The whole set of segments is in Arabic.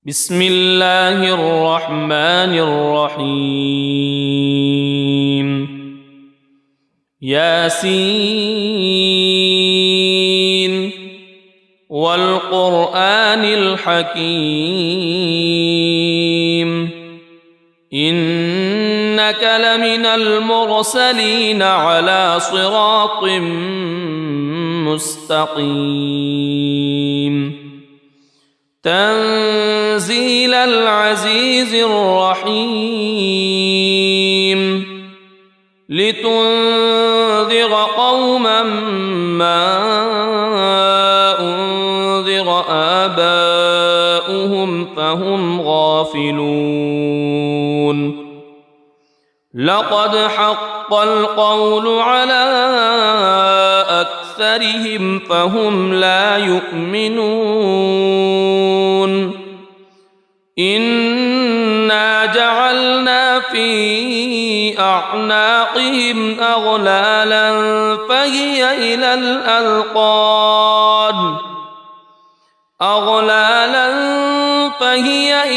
بسم الله الرحمن الرحيم ياسين والقرآن الحكيم إنك لمن المرسلين على صراط مستقيم تنزيل العزيز الرحيم لتنذر قوما ما أنذر آباؤهم فهم غافلون لقد حق القول على أكثرهم فهم لا يؤمنون إنا جعلنا في أعناقهم أغلالا فهي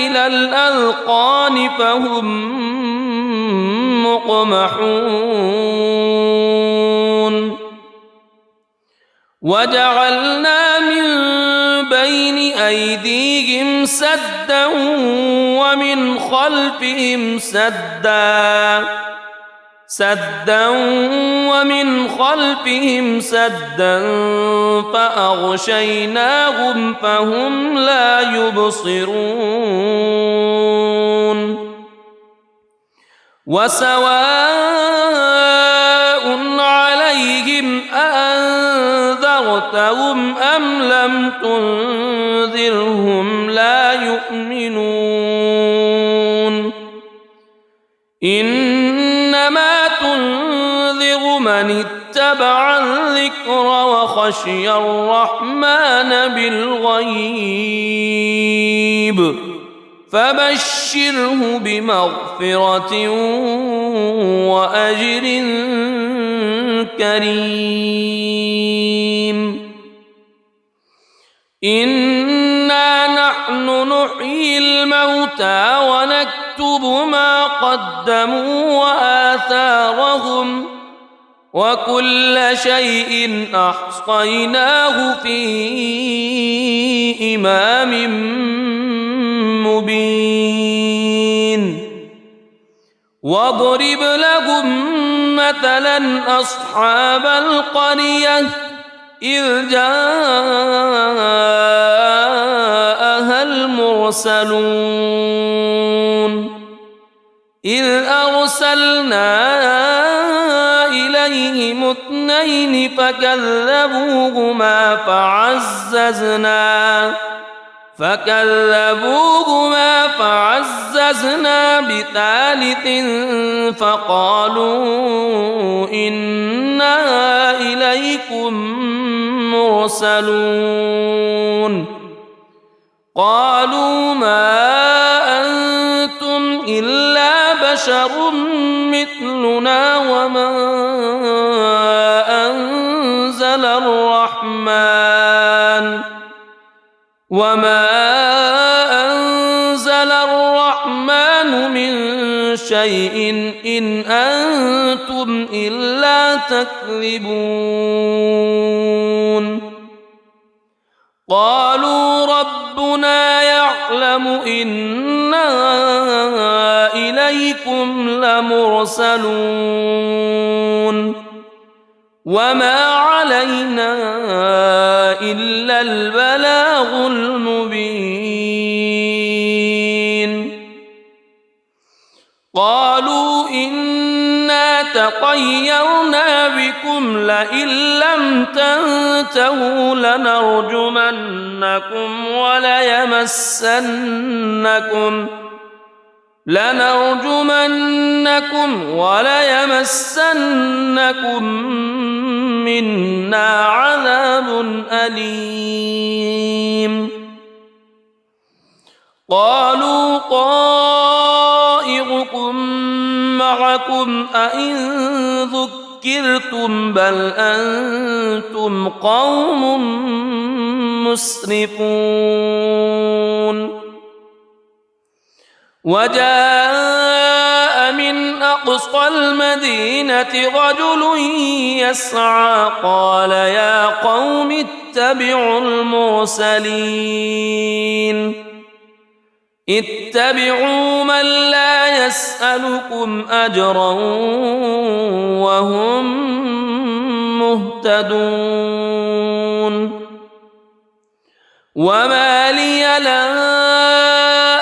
إلى الأذقان فهم مقمحون وجعلنا من بين أيديهم سدا ومن خلفهم سدا فأغشيناهم فهم لا يبصرون وسواء عليهم أأنذرتهم أم لم تنذرهم لا يؤمنون إنما تنذر من اتبع الذكر وخشي الرحمن بالغيب فبشره بمغفرة وأجر كريم إنا نحن نحيي الموتى ونكتب ما قدموا وآثارهم وكل شيء أحصيناه في إمام مبين واضرب لهم مثلا أصحاب القرية إذ جاءها المرسلون إذ أرسلنا إليهم اثنين فكذبوهما فعززنا بثالث فقالوا إنا إليكم مرسلون قالوا ما أنتم إلا بشر مثلنا وما أنزل الرحمن من شيء إن أنتم إلا تكذبون قالوا ربنا يعلم إنا إليكم لمرسلون وما علينا إلا البلاغ المبين قالوا إنا تطيرنا بكم لئن لم تنتهوا لنرجمنكم وليمسنكم منا عذاب أليم قالوا طائركم معكم أئن ذكرتم بل أنتم قوم مسرفون وجاء من أقصى المدينة رجل يسعى قال يا قوم اتبعوا المرسلين اتبعوا من لا يسألكم أجرا وهم مهتدون وما لي لا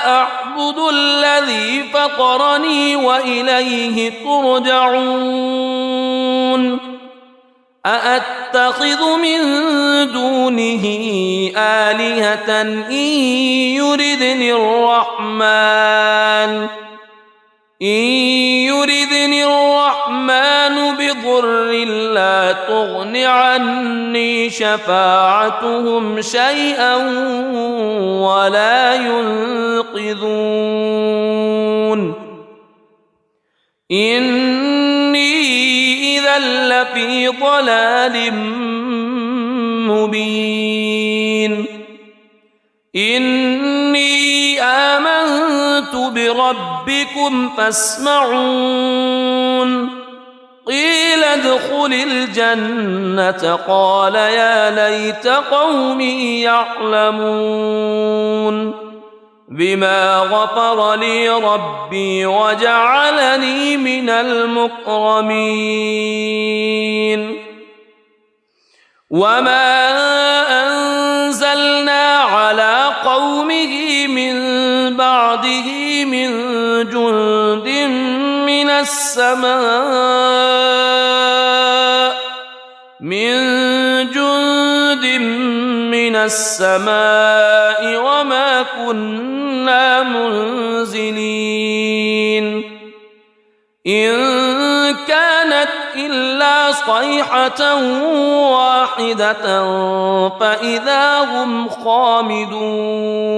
أعبد الذي فطرني وإليه ترجعون أأتخذ من دونه آلهة إن يردني الرحمن بضر لا تغن عني شفاعتهم شيئا ولا ينقذون إني إذا لفي ضلال مبين إني آمنت بربكم فاسمعون قيل ادخل الجنة قال يا ليت قومي يعلمون بما غفر لي ربي وجعلني من المكرمين وما أنزلنا على قومه من بعده من جند من السماء وما كنا منزلين إن كانت إلا صيحة واحدة فإذا هم خامدون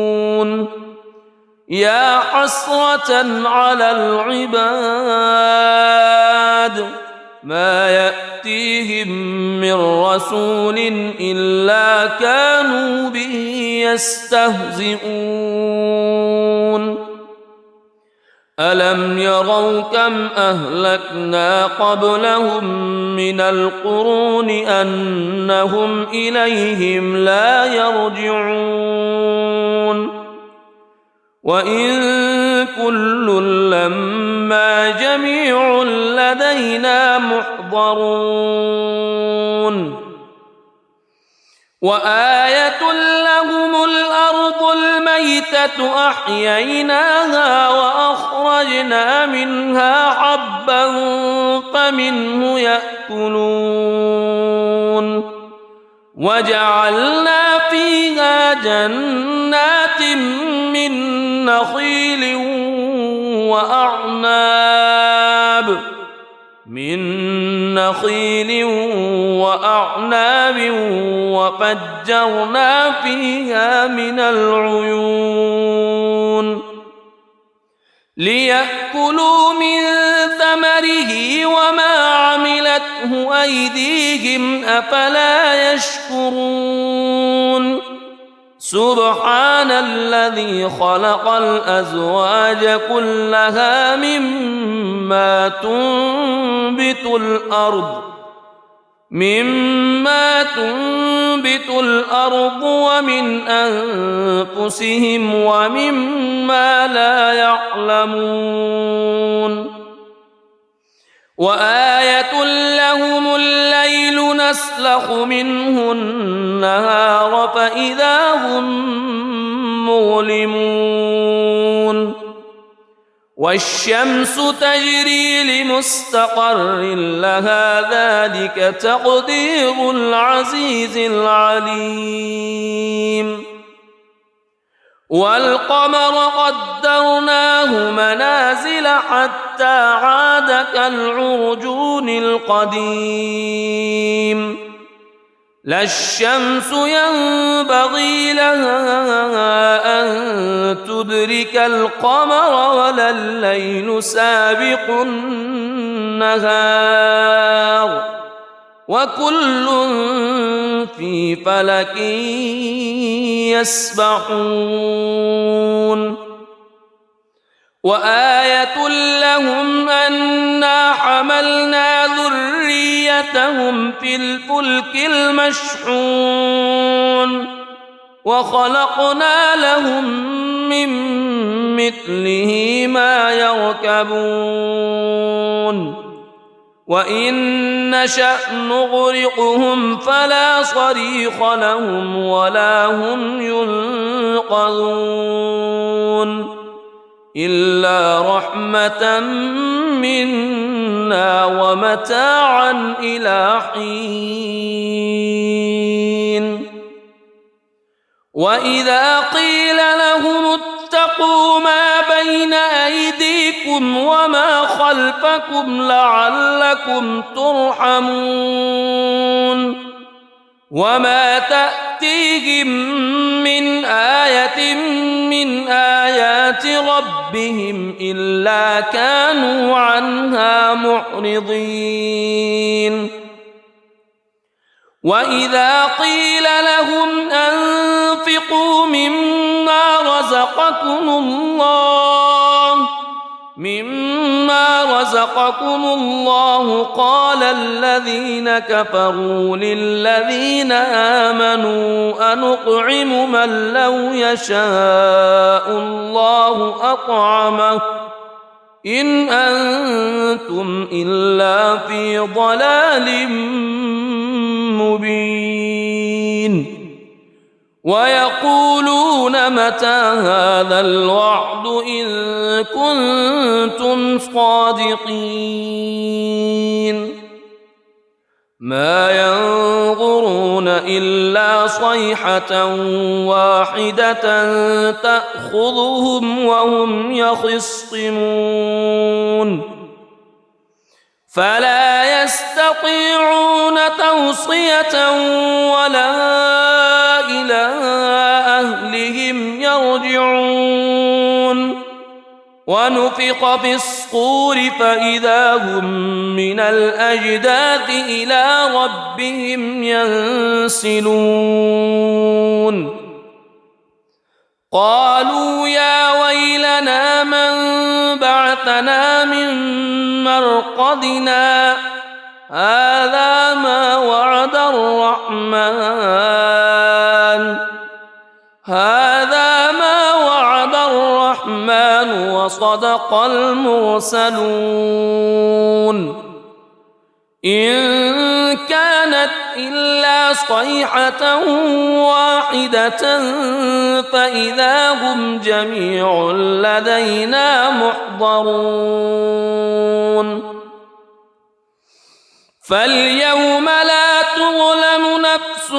يا حسرة على العباد ما يأتيهم من رسول إلا كانوا به يستهزئون ألم يروا كم أهلكنا قبلهم من القرون أنهم إليهم لا يرجعون وإن كل لما جميع لدينا محضرون وآية لهم الأرض الميتة أحييناها وأخرجنا منها حبا فمنه يأكلون وجعلنا فيها جنات من نخيل وأعناب وفجرنا فيها من العيون ليأكلوا من ثمره وما عملته أيديهم أفلا يشكرون سبحان الذي خلق الأزواج كلها مما تنبت الأرض ومن أنفسهم ومما لا يعلمون وآية لهم الليل نسلخ منه النهار فإذا هم مظلمون والشمس تجري لمستقر لها ذلك تقدير العزيز العليم والقمر قدرناه منازل حتى عاد كالعرجون القديم لا الشمس ينبغي لها أن تدرك القمر ولا الليل سابق النهار وكل في فلك يسبحون وآية لهم أنا حملنا ذريتهم في الفلك المشحون وخلقنا لهم من مثله ما يركبون وإن نشأ نغرقهم فلا صريخ لهم ولا هم ينقذون إلا رحمة منا ومتاعا إلى حين وإذا قيل لهم اتقوا ما بين أيديكم وما خلفكم لعلكم ترحمون وما تأتيهم من آية من آيات ربهم إلا كانوا عنها معرضين وإذا قيل لهم أنفقوا مما رزقكم الله قال الذين كفروا للذين آمنوا أنطعم من لو يشاء الله أطعمه إن أنتم إلا في ضلال مبين ويقولون متى هذا الوعد إن كنتم صادقين ما ينظرون إلا صيحة واحدة تأخذهم وهم يخصمون فلا يستطيعون توصية ولا إلى أهلهم يرجعون ونفخ في الصور فإذا هم من الأجداث إلى ربهم ينسلون قالوا يا ويلنا من بعثنا من مرقدنا هذا ما وعد الرحمن وصدق المرسلون إن كانت إلا صيحة واحدة فإذا هم جميع لدينا محضرون فاليوم لا تظلم نفس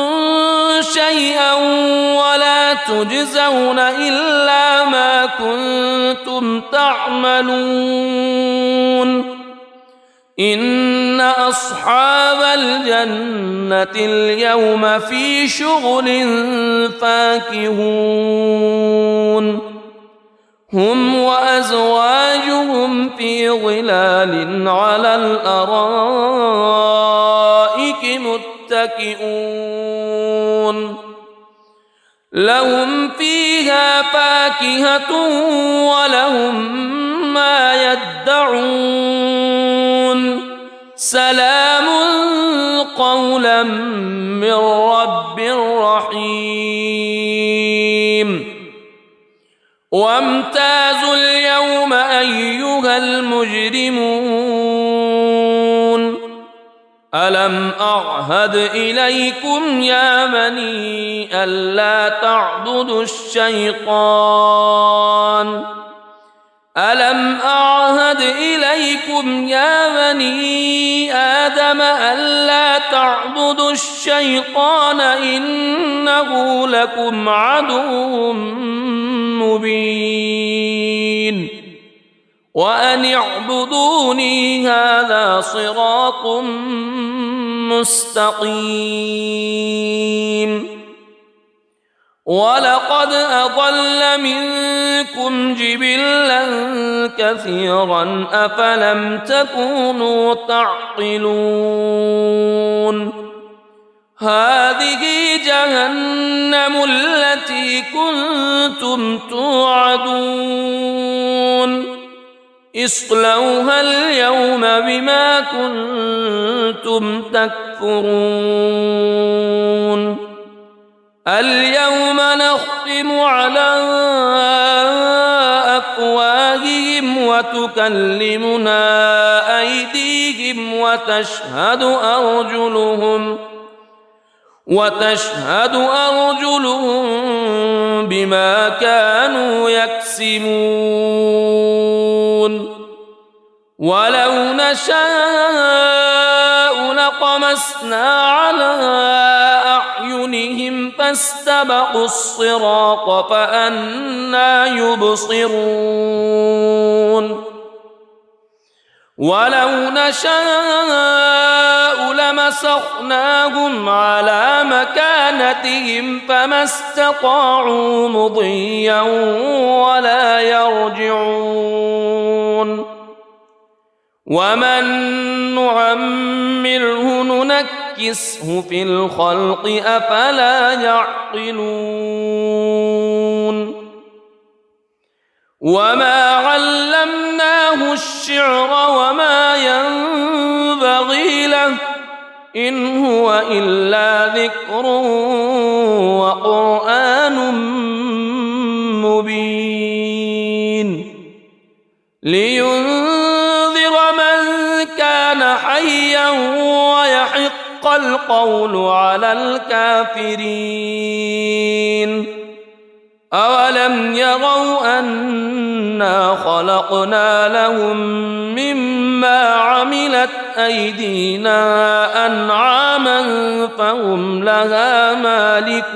شيئا ولا تجزون إلا ما كنتم تعملون إن أصحاب الجنة اليوم في شغل فاكهون هم وأزواجهم في ظلال على الأرائك متكئون لهم فيها فاكهة ولهم ما يدعون سلام قولا من رب رحيم وامتازوا اليوم أيها المجرمون ألم أعهد إليكم يا بني ألا تعبدوا الشيطان ألم أعهد إليكم يا بني آدم ألا تعبدوا الشيطان إنه لكم عدو مبين وأن اعبدوني هذا صراط مستقيم ولقد أضل منكم جبلا كثيرا أفلم تكونوا تعقلون هذه جهنم التي كنتم توعدون اصلوها اليوم بما كنتم تكفرون اليوم نختم على أفواههم وتكلمنا أيديهم وتشهد أرجلهم بما كانوا يكسبون ولو نشاء لطمسنا على أعينهم فاستبقوا الصراط فأنى يبصرون ولو نشاء لمسخناهم على مكانتهم فما استطاعوا مضيا ولا يرجعون ومن نعمره ننكسه في الخلق أفلا يعقلون وما علمناه الشعر وما ينبغي له إن هو إلا ذكر وقرآن مبين لينذر من كان حيا ويحق القول على الكافرين أولم يروا أنا خلقنا لهم مما عملت أيدينا أنعاما فهم لها مالكون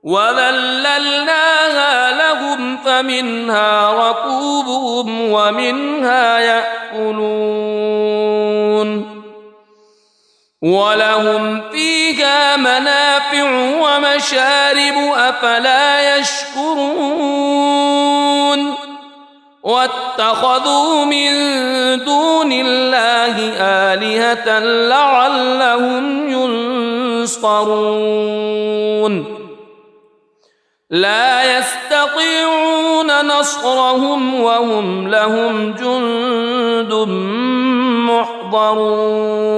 وذللناها لهم فمنها ركوبهم ومنها يأكلون ولهم فيها منافع ومشارب أفلا يشكرون واتخذوا من دون الله آلهة لعلهم ينصرون لا يستطيعون نصرهم وهم لهم جند محضرون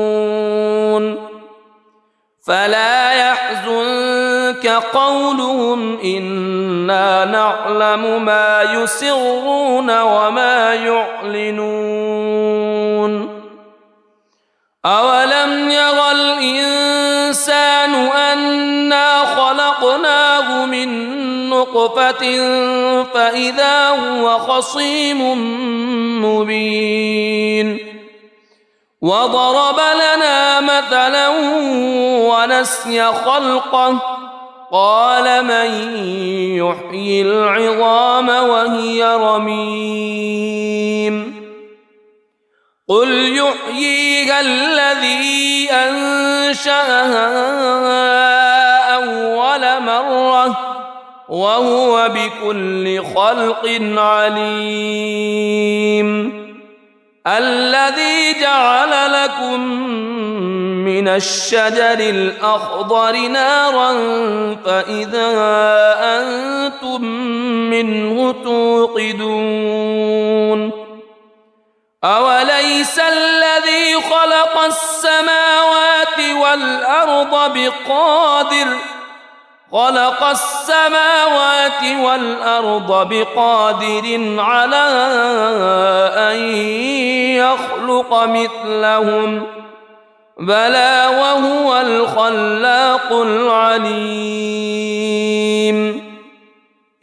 فلا يحزنك قولهم إنا نعلم ما يسرون وما يعلنون أولم ير الإنسان أنا خلقناه من نطفة فإذا هو خصيم مبين وضرب لنا مثلا ونسي خلقه قال من يحيي العظام وهي رميم قل يحييها الذي أنشأها أول مرة وهو بكل خلق عليم الذي جعل لكم من الشجر الأخضر نارا فإذا أنتم منه توقدون أوليس الذي خلق السماوات والأرض بقادر على أن يخلق مثلهم بلى وهو الخلاق العليم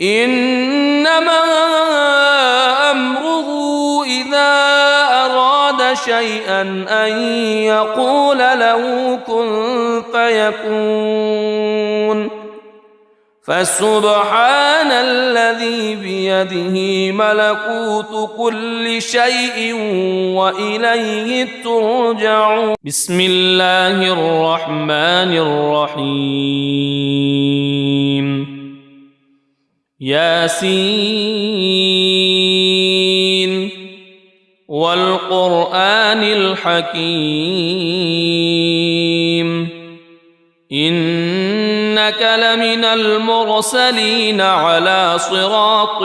إنما أمره إذا أراد شيئا أن يقول له كن فيكون فسبحان الذي بيده ملكوت كل شيء وإليه ترجعون بسم الله الرحمن الرحيم ياسين والقرآن الحكيم إنك إنك لمن المرسلين على صراط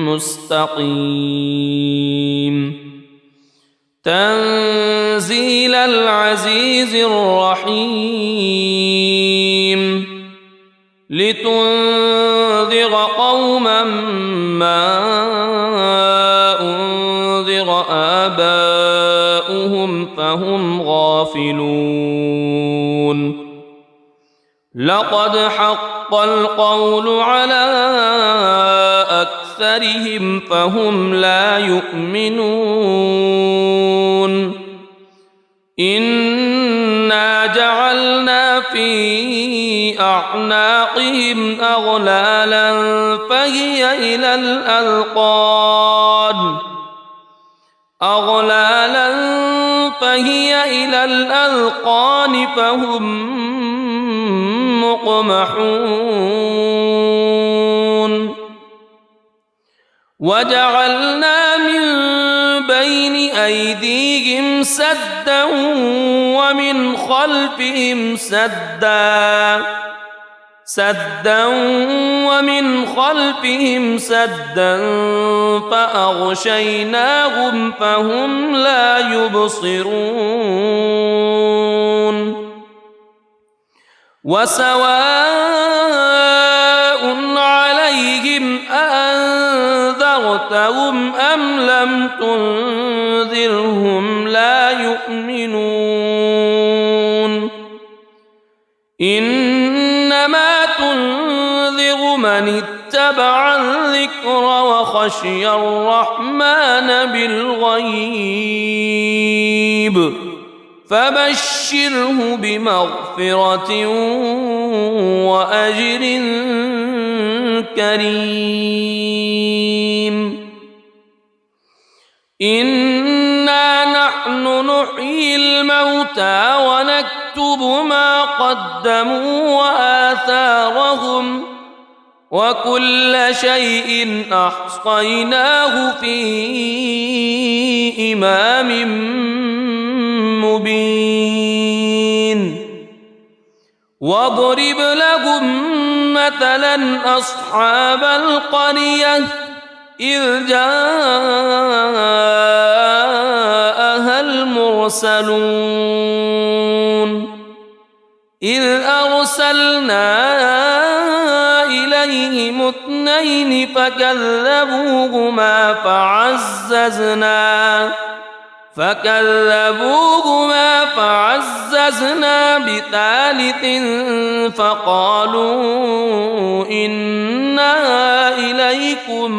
مستقيم تنزيل العزيز الرحيم لتنذر قوما ما أنذر آباؤهم فهم غافلون لقد حق القول على أكثرهم فهم لا يؤمنون إنا جعلنا في أعناقهم أغلالا فهي إلى الأذقان فهم مقمحون وجعلنا من بين أيديهم سدا ومن خلفهم سدا فأغشيناهم فهم لا يبصرون وسواء عليهم أأنذرتهم أم لم تنذرهم لا يؤمنون إنما تنذر من اتبع الذكر وخشي الرحمن بالغيب فبشره بمغفرة وأجر كريم إنا نحن نحيي الموتى ونكتب ما قدموا وآثارهم وكل شيء أحصيناه في إمام مبين واضرب لهم مثلا أصحاب القرية إذ جاءها المرسلون إذ أرسلنا إليهم اثنين فكذبوهما فعززنا بثالث فقالوا إنا إليكم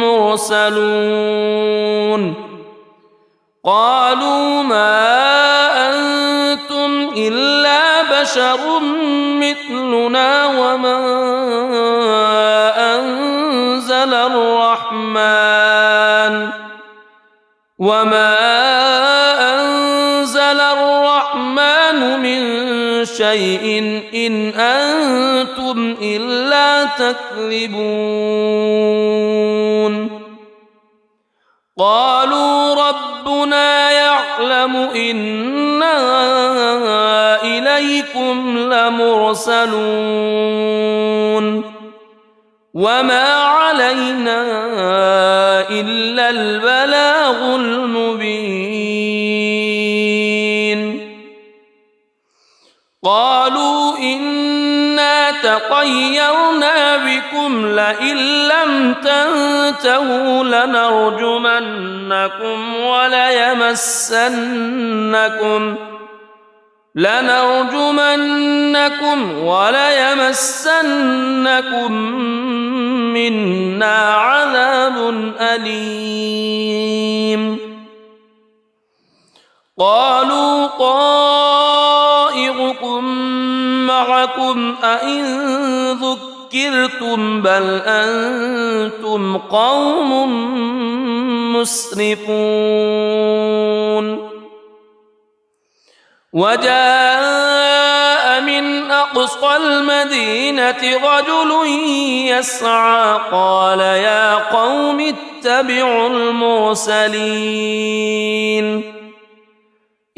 مرسلون قالوا ما أنتم إلا بشر مثلنا وما أنزل الرحمن من شيء إن أنتم إلا تكذبون قالوا ربنا يعلم إنا إليكم لمرسلون وما علينا إلا البلاغ المبين قالوا إنا تطيرنا بكم لئن لم تنتهوا لنرجمنكم وليمسنكم منا عذاب أليم قالوا طائركم معكم أئن ذكرتم بل أنتم قوم مسرفون وجاء من أقصى المدينة رجل يسعى قال يا قوم اتبعوا المرسلين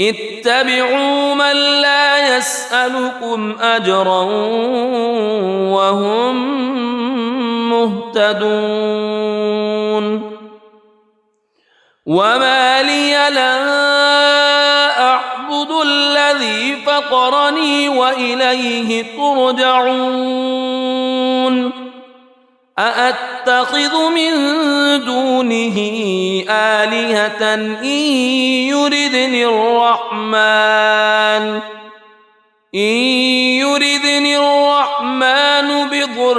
اتبعوا من لا يسألكم أجرا وهم مهتدون وما لي لا أعبد الذي فطرني وإليه ترجعون أأتخذ من دونه آلهة إن يردني الرحمن بضر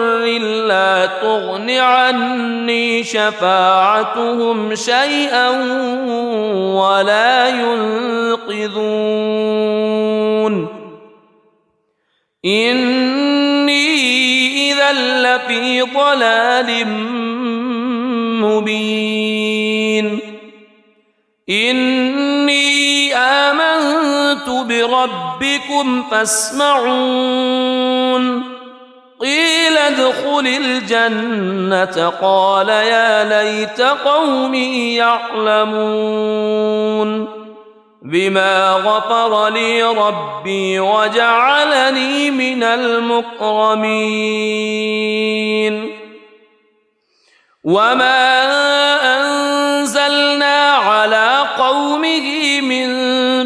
لا تغن عني شفاعتهم شيئا ولا ينقذون إني إذا لفي ضلال مبين إني آمنت بربكم فاسمعون قيل ادخل الجنة قال يا ليت قومي يعلمون بما غفر لي ربي وجعلني من المكرمين وما أنزلنا على قومه من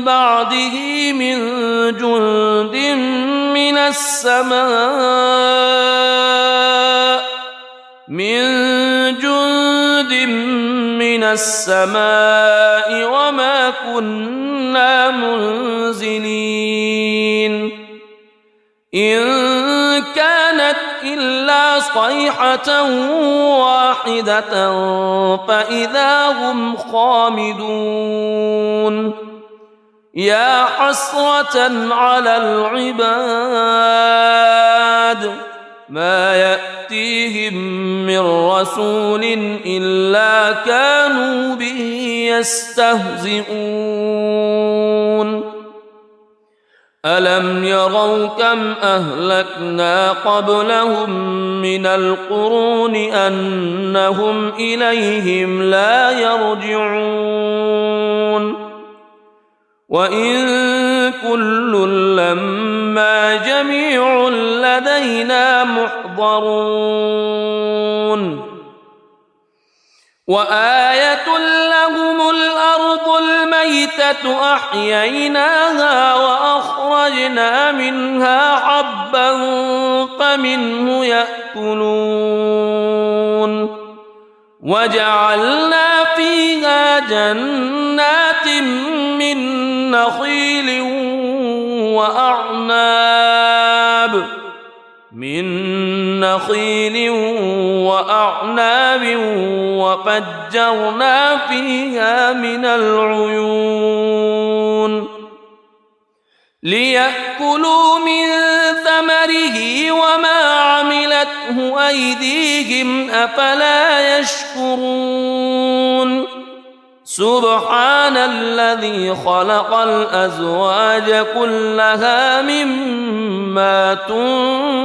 بعده من جند من السماء وما كنا منزلين إن كانت إلا صيحة واحدة فإذا هم خامدون يا حسرة على العباد ما يأتيهم من رسول إلا كانوا به يستهزئون ألم يروا كم أهلكنا قبلهم من القرون أنهم إليهم لا يرجعون وإن كل لما جميع لدينا محضرون وآية لهم الأرض الميتة أحييناها وأخرجنا منها حبا فمنه يأكلون وجعلنا فيها جنات من نخيل وأعناب وفجرنا فيها من العيون ليأكلوا من ثمره وما عملته أيديهم أفلا يشكرون سبحان الذي خلق الأزواج كلها مما تنبت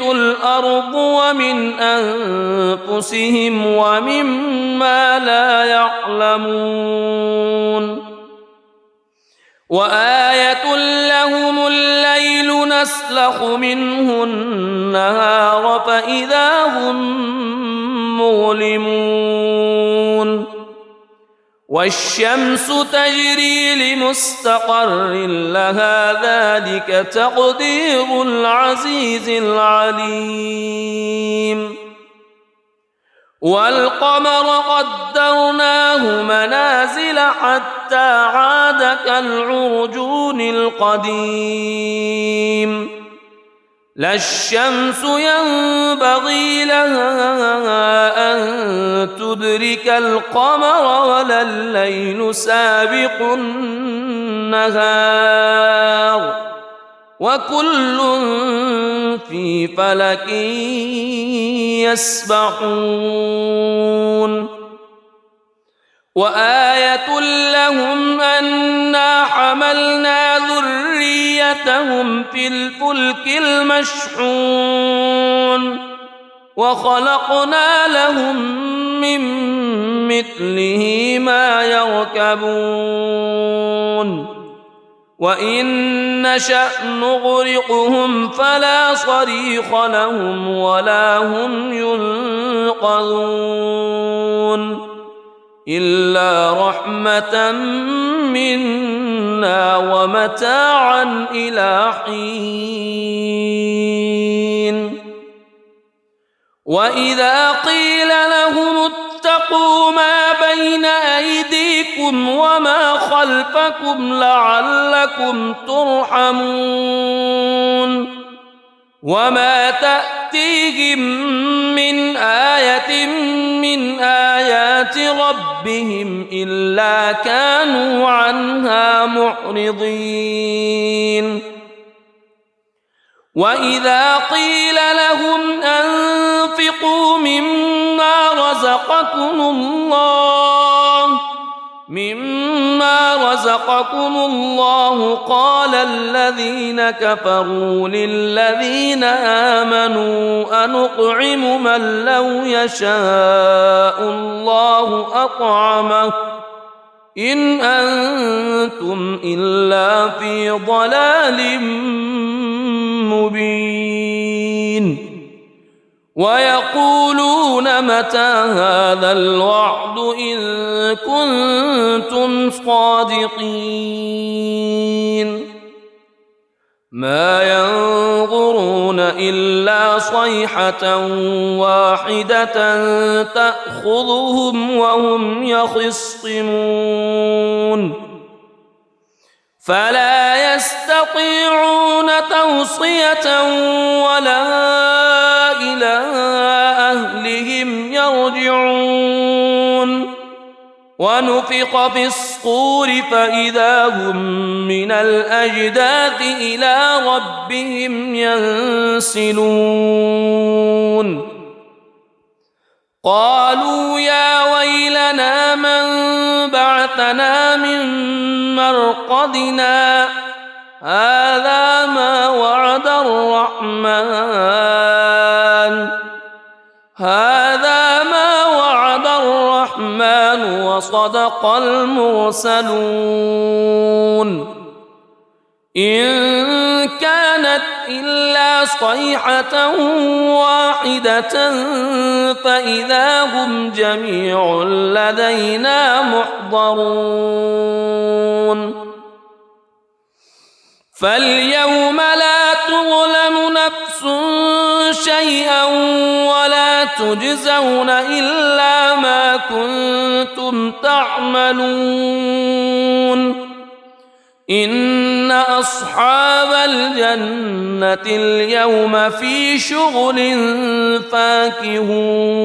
الأرض ومن أنفسهم ومما لا يعلمون وآية لهم الليل نسلخ منه النهار فإذا هم مظلمون والشمس تجري لمستقر لها ذلك تقدير العزيز العليم والقمر قدرناه منازل حتى عاد كالعرجون القديم لا الشمس ينبغي لها أن تدرك القمر ولا الليل سابق النهار وكل في فلك يسبحون وآية لهم أنا حملنا ذريتهم في الفلك المشحون وخلقنا لهم من مثله ما يركبون وإن نشأ نغرقهم فلا صريخ لهم ولا هم ينقذون إلا رحمة منا ومتاعا إلى حين وإذا قيل لهم اتقوا ما بين أيديكم وما خلفكم لعلكم ترحمون وما تأتيهم من آية من آيات ربهم إلا كانوا عنها معرضين وإذا قيل لهم أنفقوا مما رزقكم الله قال الذين كفروا للذين آمنوا أنطعم من لو يشاء الله أطعمه إن أنتم إلا في ضلال مبين ويقولون متى هذا الوعد إن كنتم صادقين ما ينظرون إلا صيحة واحدة تأخذهم وهم يخصمون فلا يستطيعون توصية ولا إلى أهلهم يرجعون ونفخ في الصور فإذا هم من الأجداث إلى ربهم ينسلون قالوا يا ويلنا من بعثنا من مرقدنا هذا ما وعد الرحمن وصدق المرسلون إن كانت إلا صيحة واحدة فإذا هم جميع لدينا محضرون فاليوم لا تظلم نفس شيئا ولا تجزون إلا ما كنتم تعملون إن أصحاب الجنة اليوم في شغل فاكهون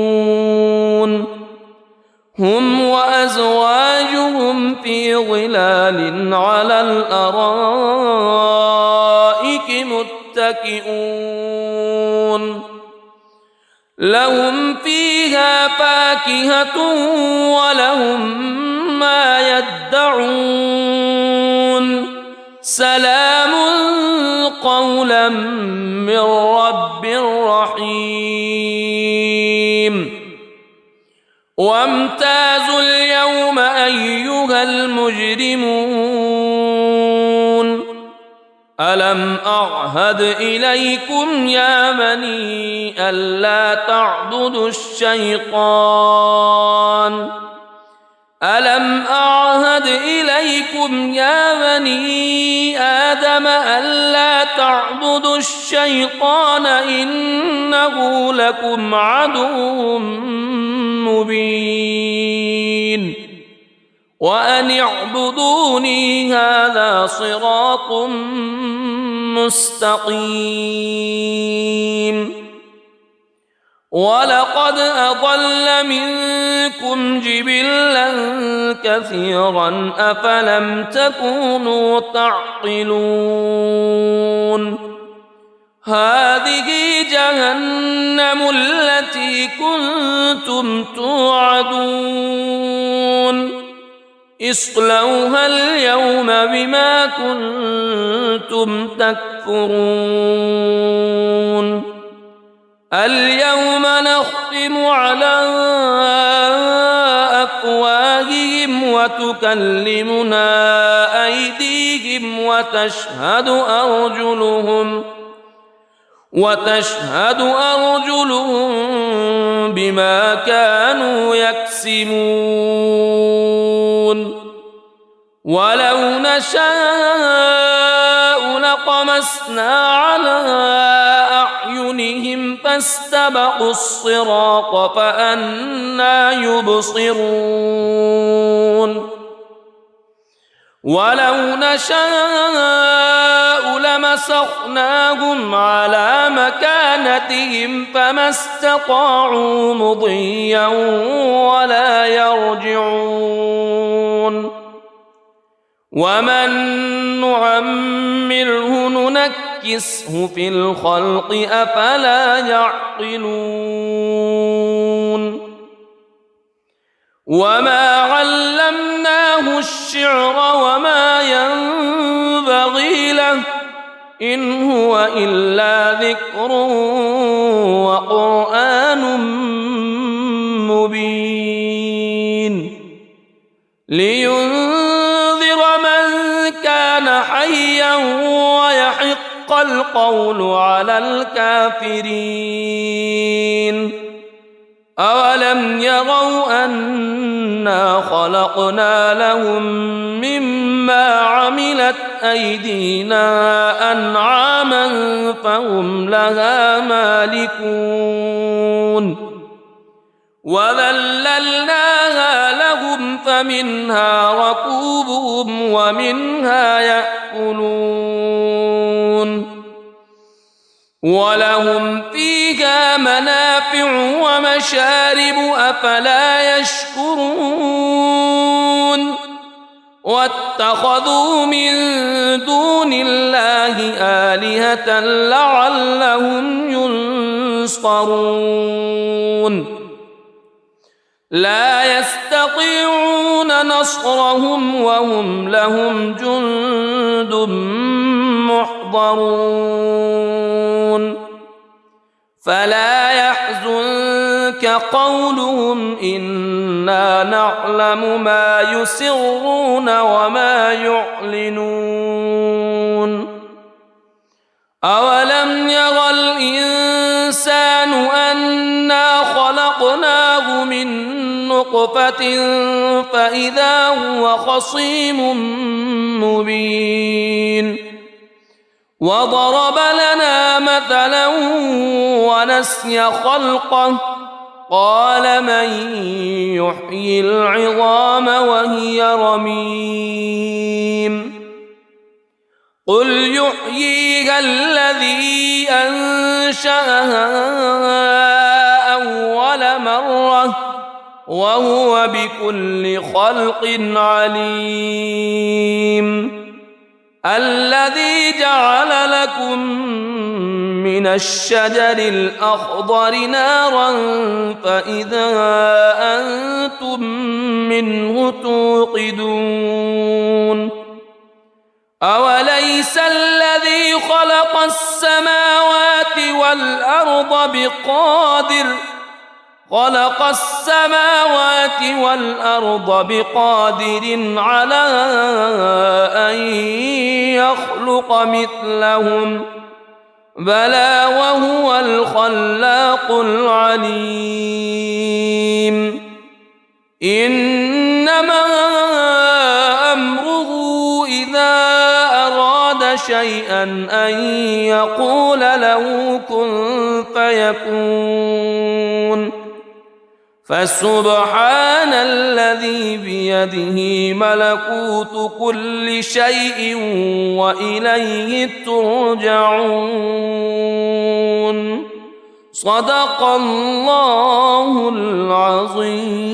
هم وأزواجهم في ظلال على الأرائك متكئون لهم فيها فاكهة ولهم ما يدعون سلام قولا من رب رحيم وامتازوا اليوم أيها المجرمون ألم أعهد إليكم يا بني ألا تعبدوا الشيطان ألم أعهد إليكم يا بني آدم ألا تعبدوا الشيطان إنه لكم عدو مبين وأن اعبدوني هذا صراط مستقيم ولقد أضل منكم جبلا كثيرا أفلم تكونوا تعقلون هذه جهنم التي كنتم توعدون اصلوها اليوم بما كنتم تكفرون اليوم نختم على وتكلمنا أيديهم وتشهد أرجلهم بما كانوا يكسبون ولو نشاء لطمسنا على أعينهم فاستبقوا الصراط فأنى يبصرون ولو نشاء لمسخناهم على مكانتهم فما استطاعوا مضيا ولا يرجعون ومن نعمره ننكسه في الخلق أفلا يعقلون وما علمناه الشعر وما ينبغي له إن هو إلا ذكر وقرآن مبين لينذر من كان حيا ويحق القول على الكافرين أولم يروا أنا خلقنا لهم مما عملت أيدينا أنعاما فهم لها مالكون وذللناها لهم فمنها ركوبهم ومنها يأكلون ولهم فيها منافع ومشارب أفلا يشكرون واتخذوا من دون الله آلهة لعلهم ينصرون لا يستطيعون نصرهم وهم لهم جند محضرون فلا يحزنك قولهم إنا نعلم ما يسرون وما يعلنون أولم ير الإنسان أنا خلقناه من نطفة فإذا هو خصيم مبين وضرب لنا مثلا ونسي خلقه قال من يحيي العظام وهي رميم قل يحييها الذي أنشأها أول مرة وهو بكل خلق عليم الذي جعل لكم من الشجر الأخضر نارا فإذا أنتم منه توقدون أوليس الذي خلق السماوات والأرض بقادر على أن يخلق مثلهم بلى وهو الخلاق العليم إنما أمره إذا أراد شيئا أن يقول له كن فيكون فسبحان الذي بيده ملكوت كل شيء وإليه ترجعون صدق الله العظيم.